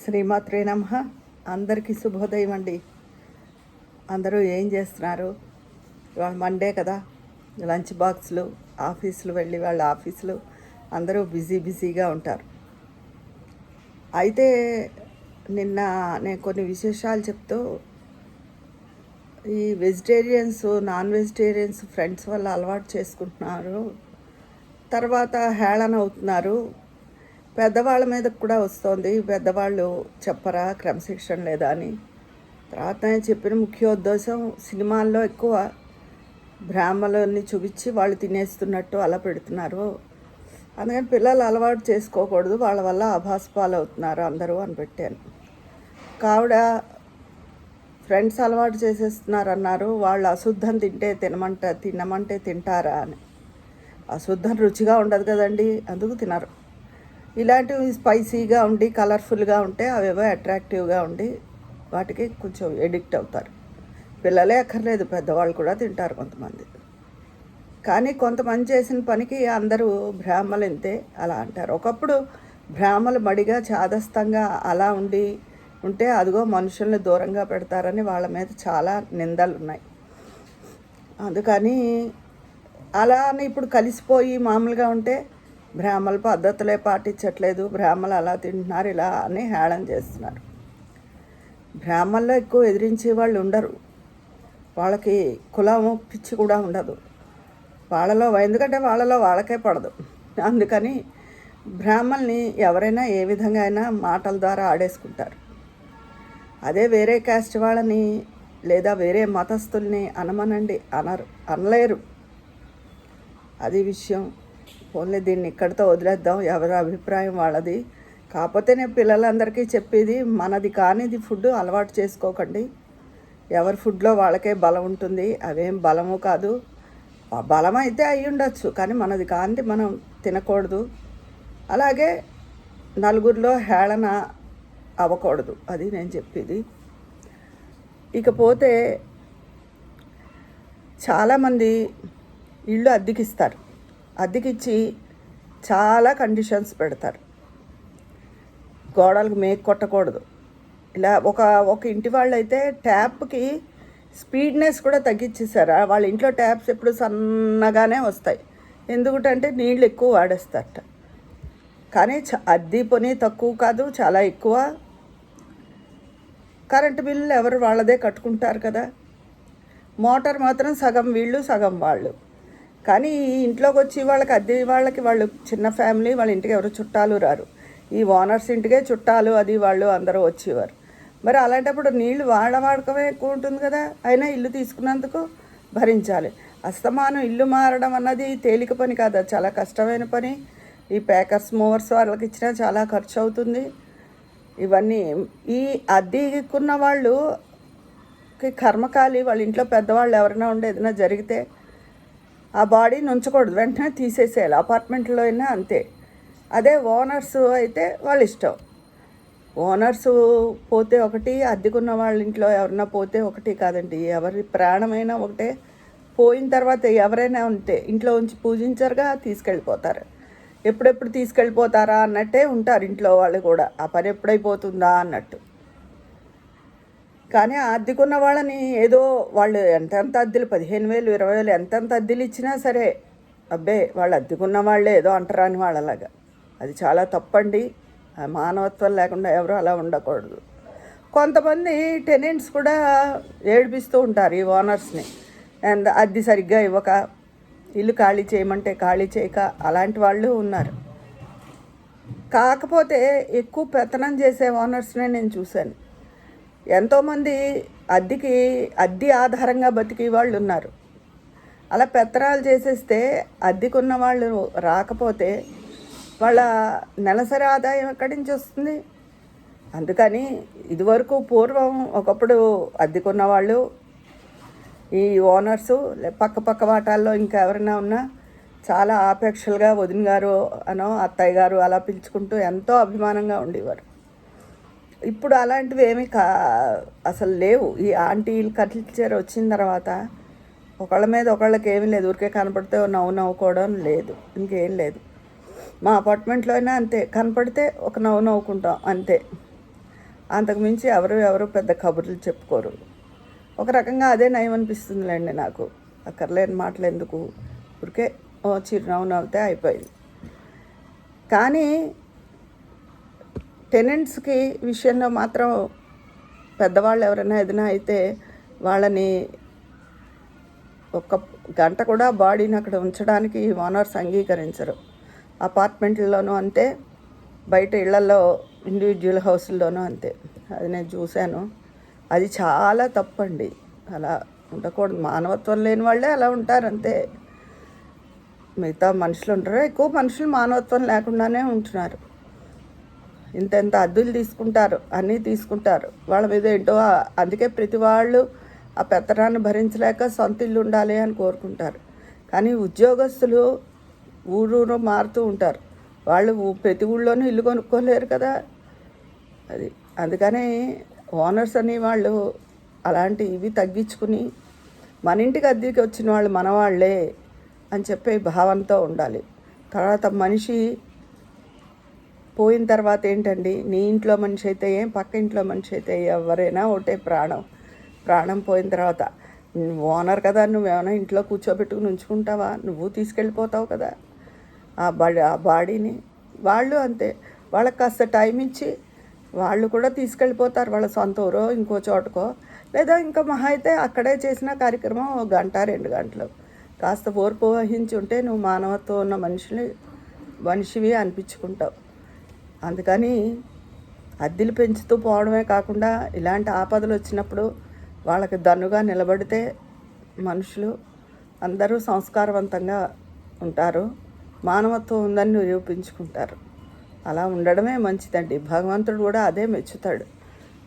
శ్రీమాత్రే నమః. అందరికీ శుభోదయం అండి. అందరూ ఏం చేస్తున్నారు? ఇవాళ మండే కదా, లంచ్ బాక్సులు, ఆఫీసులు వెళ్ళి వాళ్ళ ఆఫీసులు అందరూ బిజీగా ఉంటారు. అయితే నిన్న నేను కొన్ని విశేషాలు చెప్తూ ఈ వెజిటేరియన్స్ నాన్ వెజిటేరియన్స్ ఫ్రెండ్స్ వల్ల అలవాటు చేసుకుంటున్నారు, తర్వాత హేళన అవుతున్నారు. పెద్దవాళ్ళ మీదకి కూడా వస్తుంది, పెద్దవాళ్ళు చెప్పరా క్రమశిక్షణ లేదా అని. తర్వాత నేను చెప్పిన ముఖ్య ఉద్దేశం, సినిమాల్లో ఎక్కువ బ్రాహ్మణుల్ని చూపించి వాళ్ళు తినేస్తున్నట్టు అలా పెడుతున్నారు, అందుకని పిల్లలు అలవాటు చేసుకోకూడదు, వాళ్ళ వల్ల ఆభాసపాలు అవుతున్నారు అందరూ అని పెట్టాను. కావిడ ఫ్రెండ్స్ అలవాటు చేసేస్తున్నారు అన్నారు, వాళ్ళు అశుద్ధం తినమంటే తింటారా అని. అశుద్ధం రుచిగా ఉండదు కదండి, అందుకు తినరు. ఇలాంటివి స్పైసీగా ఉండి కలర్ఫుల్గా ఉంటే అవేవో అట్రాక్టివ్గా ఉండి వాటికి కొంచెం ఎడిక్ట్ అవుతారు. పిల్లలే అక్కర్లేదు, పెద్దవాళ్ళు కూడా తింటారు కొంతమంది. కానీ కొంతమంది చేసిన పనికి అందరూ బ్రాహ్మలు ఇంతే అలా అంటారు. ఒకప్పుడు బ్రాహ్మలు మడిగా చాదస్తంగా అలా ఉంటే అదిగో మనుషుల్ని దూరంగా పెడతారని వాళ్ళ మీద చాలా నిందలు ఉన్నాయి. అందుకని అలా అని ఇప్పుడు కలిసిపోయి మామూలుగా ఉంటే బ్రాహ్మణ పద్ధతులే పాటించట్లేదు, బ్రాహ్మణులు అలా తింటున్నారు ఇలా అని హేళన చేస్తున్నారు. బ్రాహ్మణుల్లో ఎక్కువ ఎదిరించే వాళ్ళు ఉండరు, వాళ్ళకి కులం పిచ్చి కూడా ఉండదు ఎందుకంటే వాళ్ళలో వాళ్ళకే పడదు. అందుకని బ్రాహ్మణుల్ని ఎవరైనా ఏ విధంగా అయినా మాటల ద్వారా ఆడేసుకుంటారు. అదే వేరే కాస్ట్ వాళ్ళని లేదా వేరే మతస్థుల్ని అనలేరు. అది విషయం. ఓన్లీ దీన్ని ఇక్కడితో వదిలేద్దాం, ఎవరి అభిప్రాయం వాళ్ళది. కాకపోతే నేను పిల్లలందరికీ చెప్పేది, మనది కానిది ఫుడ్ అలవాటు చేసుకోకండి. ఎవరి ఫుడ్లో వాళ్ళకే బలం ఉంటుంది, అవేం బలము కాదు. బలం అయితే అయి ఉండొచ్చు, కానీ మనది కానిది మనం తినకూడదు. అలాగే నలుగురిలో హేళన అవ్వకూడదు, అది నేను చెప్పేది. ఇకపోతే చాలామంది ఇళ్ళు అద్దెకిస్తారు, అద్దెకిచ్చి చాలా కండిషన్స్ పెడతారు. గోడలకు మేకు కొట్టకూడదు, ఇలా ఒక ఇంటి వాళ్ళు అయితే ట్యాప్కి స్పీడ్నెస్ కూడా తగ్గించేసారు. వాళ్ళ ఇంట్లో ట్యాప్స్ ఎప్పుడు సన్నగానే వస్తాయి, ఎందుకంటే నీళ్ళు ఎక్కువ వాడేస్తారట. కానీ అద్దె పని తక్కువ కాదు, చాలా ఎక్కువ. కరెంటు బిల్లు ఎవరు వాళ్ళదే కట్టుకుంటారు కదా. మోటార్ మాత్రం సగం వీళ్ళు సగం వాళ్ళు. కానీ ఈ ఇంట్లోకి వచ్చి వాళ్ళు చిన్న ఫ్యామిలీ, వాళ్ళ ఇంటికి ఎవరు చుట్టాలు రారు. ఈ ఓనర్స్ ఇంటికే చుట్టాలు అది వాళ్ళు అందరూ వచ్చేవారు. మరి అలాంటప్పుడు నీళ్లు వాడకమే ఎక్కువ ఉంటుంది కదా, అయినా ఇల్లు తీసుకున్నందుకు భరించాలి. అస్తమానం ఇల్లు మారడం అన్నది తేలిక పని కాదు, చాలా కష్టమైన పని. ఈ ప్యాకర్స్ మూవర్స్ వాళ్ళకి ఇచ్చినా చాలా ఖర్చు అవుతుంది. ఇవన్నీ ఈ అద్దెకున్న వాళ్ళకి కర్మకాలి. వాళ్ళ ఇంట్లో పెద్దవాళ్ళు ఎవరైనా ఉండి ఏదైనా జరిగితే ఆ బాడీని ఉంచకూడదు, వెంటనే తీసేసేయాలి. అపార్ట్మెంట్లో అయినా అంతే. అదే ఓనర్స్ అయితే వాళ్ళ ఇష్టం. ఓనర్సు పోతే ఒకటి, అద్దెకున్న వాళ్ళ ఇంట్లో ఎవరైనా పోతే ఒకటి కాదండి. ఎవరి ప్రాణమైనా ఒకటే. పోయిన తర్వాత ఎవరైనా ఉంటే ఇంట్లో ఉంచి పూజించరుగా, తీసుకెళ్ళిపోతారు. ఎప్పుడెప్పుడు తీసుకెళ్ళిపోతారా అన్నట్టే ఉంటారు ఇంట్లో వాళ్ళు కూడా, ఆ పని ఎప్పుడైపోతుందా అన్నట్టు. కానీ అద్దెకున్న వాళ్ళని ఏదో వాళ్ళు ఎంతెంత అద్దెలు 15,000 20,000 ఎంతెంత అద్దెలు ఇచ్చినా సరే, అబ్బే వాళ్ళు అద్దెకున్న వాళ్ళే ఏదో అంటరాని వాళ్ళలాగా. అది చాలా తప్పండి. మానవత్వం లేకుండా ఎవరు అలా ఉండకూడదు. కొంతమంది టెనెంట్స్ కూడా ఏడిపిస్తూ ఉంటారు ఈ ఓనర్స్ని, అద్దె సరిగ్గా ఇవ్వక, ఇల్లు ఖాళీ చేయమంటే ఖాళీ చేయక, అలాంటి వాళ్ళు ఉన్నారు. కాకపోతే ఎక్కువ పెత్తనం చేసే ఓనర్స్నే నేను చూశాను. ఎంతోమంది అద్దె ఆధారంగా బతికే వాళ్ళు ఉన్నారు. అలా పెత్తనాలు చేసేస్తే అద్దెకున్న వాళ్ళు రాకపోతే వాళ్ళ నెలసరి ఆదాయం ఎక్కడి నుంచి వస్తుంది? అందుకని ఇదివరకు పూర్వం ఒకప్పుడు అద్దెకున్న వాళ్ళు, ఈ ఓనర్సు పక్క వాటాల్లో ఇంకా ఎవరైనా ఉన్నా చాలా ఆపేక్షలుగా వదిన గారు అనో అత్తయ్య గారు అలా పిలుచుకుంటూ ఎంతో అభిమానంగా ఉండేవారు. ఇప్పుడు అలాంటివి ఏమీ అసలు లేవు. ఈ ఆంటీలు కల్చర్ వచ్చిన తర్వాత ఒకళ్ళ మీద ఒకళ్ళకి ఏమీ లేదు, ఊరికే కనపడితే నవ్వుకోవడం లేదు, ఇంకేం లేదు. మా అపార్ట్మెంట్లో అయినా అంతే, కనపడితే ఒక నవ్వుకుంటాం అంతే. అంతకుమించి ఎవరు పెద్ద కబుర్లు చెప్పుకోరు. ఒక రకంగా అదే నయం అనిపిస్తుందిలేండి నాకు. అక్కర్లేని మాటలు ఎందుకు, ఊరికే చిరునవ్వు నవ్వుతే అయిపోయింది. కానీ టెనెంట్స్కి విషయంలో మాత్రం పెద్దవాళ్ళు ఎవరైనా ఏదైనా అయితే వాళ్ళని ఒక్క గంట కూడా బాడీని అక్కడ ఉంచడానికి ఓనర్స్ అంగీకరించరు. అపార్ట్మెంట్లలోనూ అంతే, బయట ఇళ్లలో ఇండివిజువల్ హౌస్ల్లోనూ అంతే. అది నేను చూశాను. అది చాలా తప్పండి. అలా ఉండకూడదు. మానవత్వం లేని వాళ్ళే అలా ఉంటారు అంతే. మిగతా మనుషులు ఉంటారు, ఎక్కువ మనుషులు మానవత్వం లేకుండానే ఉంటున్నారు. ఇంత అద్దెలు తీసుకుంటారు, అన్నీ తీసుకుంటారు. వాళ్ళ మీద ఏంటో అందుకే ప్రతి వాళ్ళు ఆ పెత్తనాన్ని భరించలేక సొంత ఇల్లు ఉండాలి అని కోరుకుంటారు. కానీ ఉద్యోగస్తులు ఊరూరు మారుతూ ఉంటారు. వాళ్ళు ప్రతి ఊళ్ళోనూ ఇల్లు కొనుక్కోలేరు కదా. అది అందుకని ఓనర్స్ అని వాళ్ళు అలాంటి ఇవి తగ్గించుకుని మన ఇంటికి అద్దెకి వచ్చిన వాళ్ళు మనవాళ్లే అని చెప్పే భావంతో ఉండాలి. తర్వాత మనిషి పోయిన తర్వాత ఏంటండి, నీ ఇంట్లో మనిషి అయితే ఏం, పక్క ఇంట్లో మనిషి అయితే ఎవరైనా ఒకటే. ప్రాణం పోయిన తర్వాత ఓనర్ కదా, నువ్వేమైనా ఇంట్లో కూర్చోబెట్టుకుని ఉంచుకుంటావా? నువ్వు తీసుకెళ్ళిపోతావు కదా ఆ బాడీని. వాళ్ళు అంతే, వాళ్ళకి కాస్త టైం ఇచ్చి వాళ్ళు కూడా తీసుకెళ్ళిపోతారు వాళ్ళ సొంత ఊరో ఇంకో చోటకో, లేదా ఇంకా మహా అయితే అక్కడే చేసిన కార్యక్రమం 1 గంట 2 గంటలు. కాస్త ఓర్పు వహించి ఉంటే నువ్వు మానవత్వం ఉన్న మనిషివి అనిపించుకుంటావు. అందుకని అద్దెలు పెంచుతూ పోవడమే కాకుండా ఇలాంటి ఆపదలు వచ్చినప్పుడు వాళ్ళకి దన్నుగా నిలబడితే మనుషులు అందరూ సంస్కారవంతంగా ఉంటారు, మానవత్వం ఉందని నిరూపించుకుంటారు. అలా ఉండడమే మంచిదండి. భగవంతుడు కూడా అదే మెచ్చుతాడు.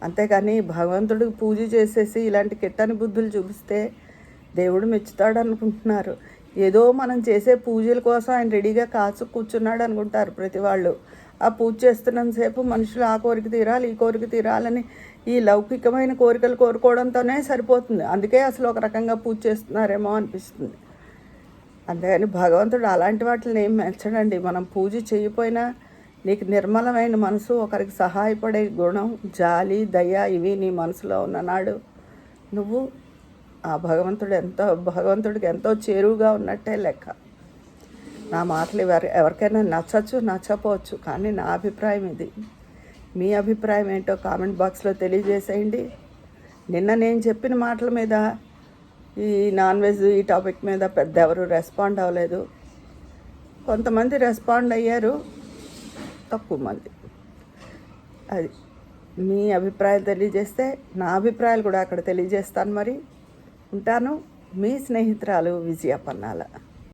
అంతేకాని భగవంతుడికి పూజ చేసేసి ఇలాంటి కిట్టని బుద్ధులు చూపిస్తే దేవుడు మెచ్చుతాడు అనుకుంటున్నారు. ఏదో మనం చేసే పూజల కోసం ఆయన రెడీగా కాచు కూర్చున్నాడు అనుకుంటారు ప్రతి వాళ్ళు. ఆ పూజ చేస్తున్నంతసేపు మనుషులు ఆ కోరిక తీరాలి, ఈ కోరిక తీరాలని ఈ లౌకికమైన కోరికలు కోరుకోవడంతోనే సరిపోతుంది. అందుకే అసలు ఒక రకంగా పూజ చేస్తున్నారేమో అనిపిస్తుంది. అంతేగాని భగవంతుడు అలాంటి వాటిని ఏం మెచ్చడండి. మనం పూజ చేయకపోయినా నీకు నిర్మలమైన మనసు, ఒకరికి సహాయపడే గుణం, జాలి, దయ ఇవి నీ మనసులో ఉన్ననాడు నువ్వు ఆ భగవంతుడికి ఎంతో చేరువుగా ఉన్నట్టే లెక్క. నా మాటలు ఎవరికైనా నచ్చచ్చు, నచ్చపోవచ్చు, కానీ నా అభిప్రాయం ఇది. మీ అభిప్రాయం ఏంటో కామెంట్ బాక్స్లో తెలియజేసేయండి. నిన్న నేను చెప్పిన మాటల మీద, ఈ నాన్ వెజ్ ఈ టాపిక్ మీద పెద్ద ఎవరు రెస్పాండ్ అవ్వలేదు. కొంతమంది రెస్పాండ్ అయ్యారు, తక్కువ మంది. అది మీ అభిప్రాయాలు తెలియజేస్తే నా అభిప్రాయాలు కూడా అక్కడ తెలియజేస్తాను. మరి ఉంటాను. మీ స్నేహితురాలు విజయ పన్నాల.